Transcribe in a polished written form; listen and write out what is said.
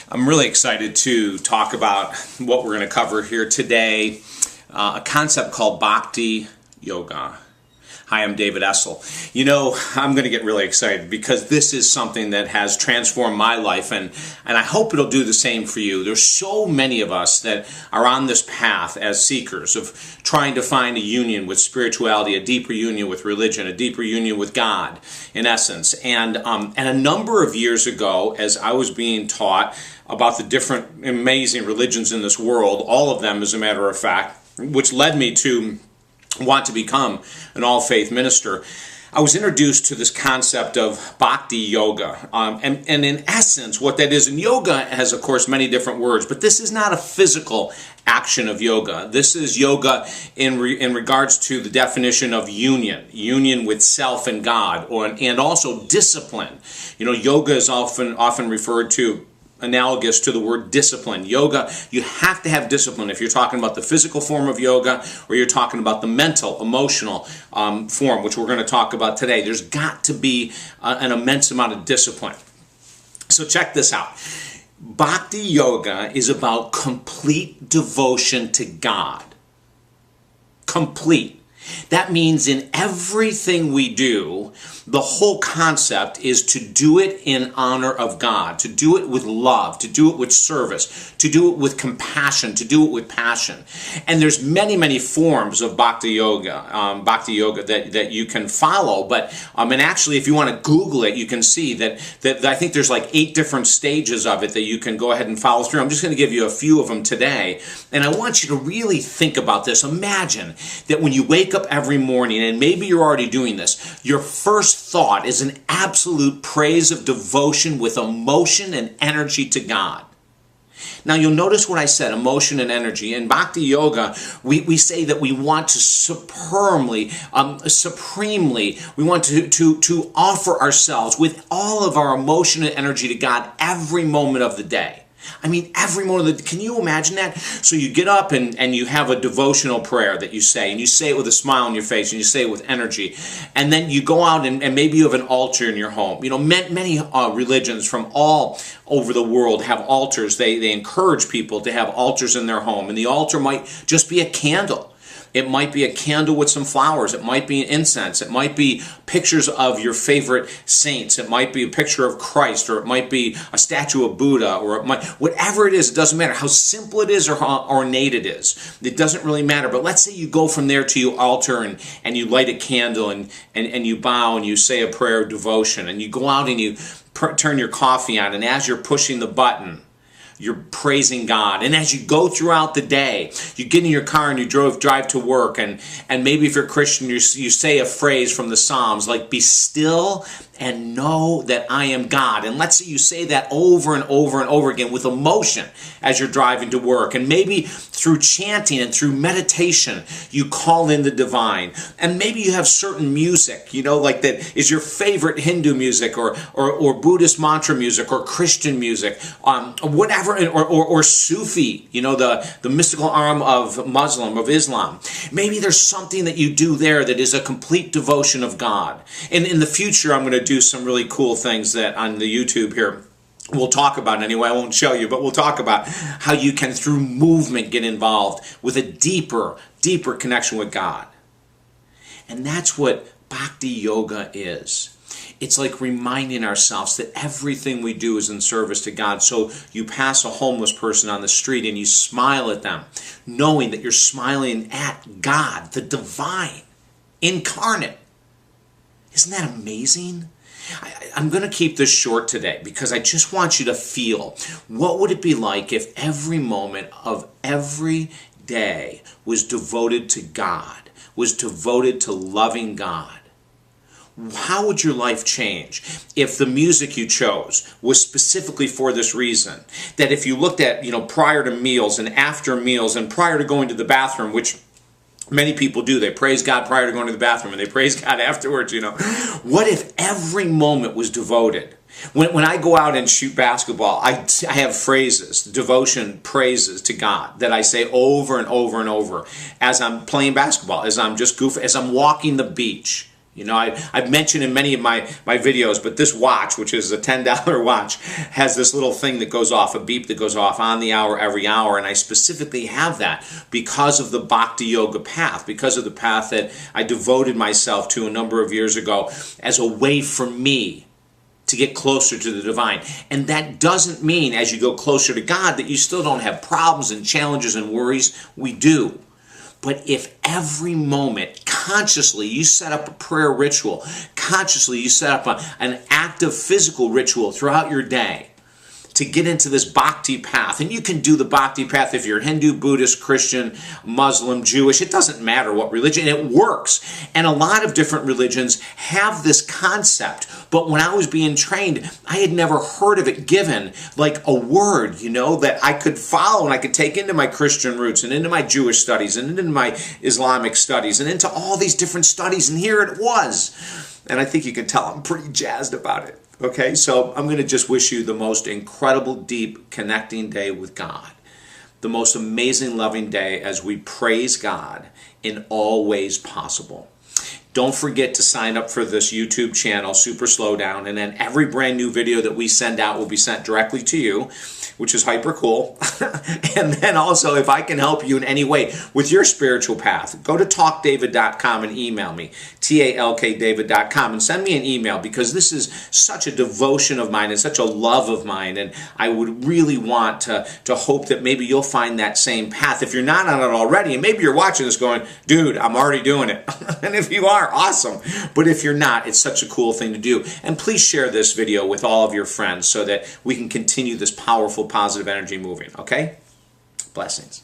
I'm really excited to talk about what we're going to cover here today, a concept called Bhakti Yoga. Hi, I'm David Essel. You know, I'm going to get really excited because this is something that has transformed my life, and I hope it'll do the same for you. There's so many of us that are on this path as seekers of trying to find a union with spirituality, a deeper union with religion, a deeper union with God, in essence. And a number of years ago, as I was being taught about the different amazing religions in this world, all of them, as a matter of fact, which led me to want to become an all-faith minister, I was introduced to this concept of Bhakti Yoga. And in essence, what that is, and yoga has, of course, many different words, but this is not a physical action of yoga. This is yoga in regards to the definition of union with self and God, and also discipline. You know, yoga is often referred to analogous to the word discipline. Yoga, you have to have discipline if you're talking about the physical form of yoga or you're talking about the mental, emotional form, which we're going to talk about today. There's got to be an immense amount of discipline. So check this out. Bhakti Yoga is about complete devotion to God. Complete. That means in everything we do, the whole concept is to do it in honor of God, to do it with love, to do it with service, to do it with compassion, to do it with passion. And there's many, many forms of Bhakti Yoga that you can follow. But and actually, if you want to Google it, you can see that I think there's like 8 different stages of it that you can go ahead and follow through. I'm just going to give you a few of them today. And I want you to really think about this. Imagine that when you wake up every morning, and maybe you're already doing this, your first thought is an absolute praise of devotion with emotion and energy to God. Now you'll notice what I said, emotion and energy. In Bhakti Yoga, we say that we want to supremely, we want to offer ourselves with all of our emotion and energy to God every moment of the day. I mean, every moment can you imagine that? So you get up and you have a devotional prayer that you say, and you say it with a smile on your face, and you say it with energy. And then you go out and maybe you have an altar in your home. You know, many religions from all over the world have altars. They encourage people to have altars in their home. And the altar might just be a candle. It might be a candle with some flowers. It might be incense. It might be pictures of your favorite saints. It might be a picture of Christ, or it might be a statue of Buddha, or whatever it is, it doesn't matter how simple it is or how ornate it is. It doesn't really matter. But let's say you go from there to your altar and you light a candle and you bow and you say a prayer of devotion, and you go out and you turn your coffee on, and as you're pushing the button, you're praising God. And as you go throughout the day, you get in your car and you drive to work, and maybe if you're Christian, you say a phrase from the Psalms like, "Be still and know that I am God." And let's say you say that over and over and over again with emotion as you're driving to work. And maybe through chanting and through meditation, you call in the divine. And maybe you have certain music, you know, like that is your favorite Hindu music or Buddhist mantra music or Christian music, whatever, or Sufi, you know, the mystical arm of Islam. Maybe there's something that you do there that is a complete devotion of God. And in the future, I'm going to do some really cool things that on the YouTube here we'll talk about anyway. I won't show you, but we'll talk about how you can, through movement, get involved with a deeper connection with God. And that's what Bhakti Yoga is. It's like reminding ourselves that everything we do is in service to God. So you pass a homeless person on the street and you smile at them, knowing that you're smiling at God, the divine, incarnate. Isn't that amazing? I'm going to keep this short today because I just want you to feel, what would it be like if every moment of every day was devoted to God, was devoted to loving God? How would your life change if the music you chose was specifically for this reason? That if you looked at, you know, prior to meals and after meals and prior to going to the bathroom, which many people do. They praise God prior to going to the bathroom and they praise God afterwards, you know. What if every moment was devoted? When I go out and shoot basketball, I have phrases, devotion, praises to God that I say over and over and over as I'm playing basketball, as I'm just goofing, as I'm walking the beach. You know, I've mentioned in many of my videos, but this watch, which is a $10 watch, has this little thing that goes off, a beep that goes off on the hour every hour, and I specifically have that because of the Bhakti Yoga path, because of the path that I devoted myself to a number of years ago as a way for me to get closer to the divine. And that doesn't mean as you go closer to God that you still don't have problems and challenges and worries. We do. But if every moment, consciously, you set up a prayer ritual, consciously you set up an active physical ritual throughout your day to get into this bhakti path, and you can do the bhakti path if you're Hindu, Buddhist, Christian, Muslim, Jewish, it doesn't matter what religion, it works. And a lot of different religions have this concept, but when I was being trained, I had never heard of it given like a word, you know, that I could follow and I could take into my Christian roots and into my Jewish studies and into my Islamic studies and into all these different studies, and here it was. And I think you can tell I'm pretty jazzed about it. Okay, so I'm going to just wish you the most incredible, deep, connecting day with God. The most amazing, loving day as we praise God in all ways possible. Don't forget to sign up for this YouTube channel, Super Slowdown, and then every brand new video that we send out will be sent directly to you, which is hyper cool. And then also, if I can help you in any way with your spiritual path, go to talkdavid.com and email me, talkdavid.com, and send me an email, because this is such a devotion of mine and such a love of mine, and I would really want to hope that maybe you'll find that same path. If you're not on it already, and maybe you're watching this going, dude, I'm already doing it. And if you are, awesome. But if you're not, it's such a cool thing to do. And please share this video with all of your friends so that we can continue this powerful, positive energy moving. Okay? Blessings.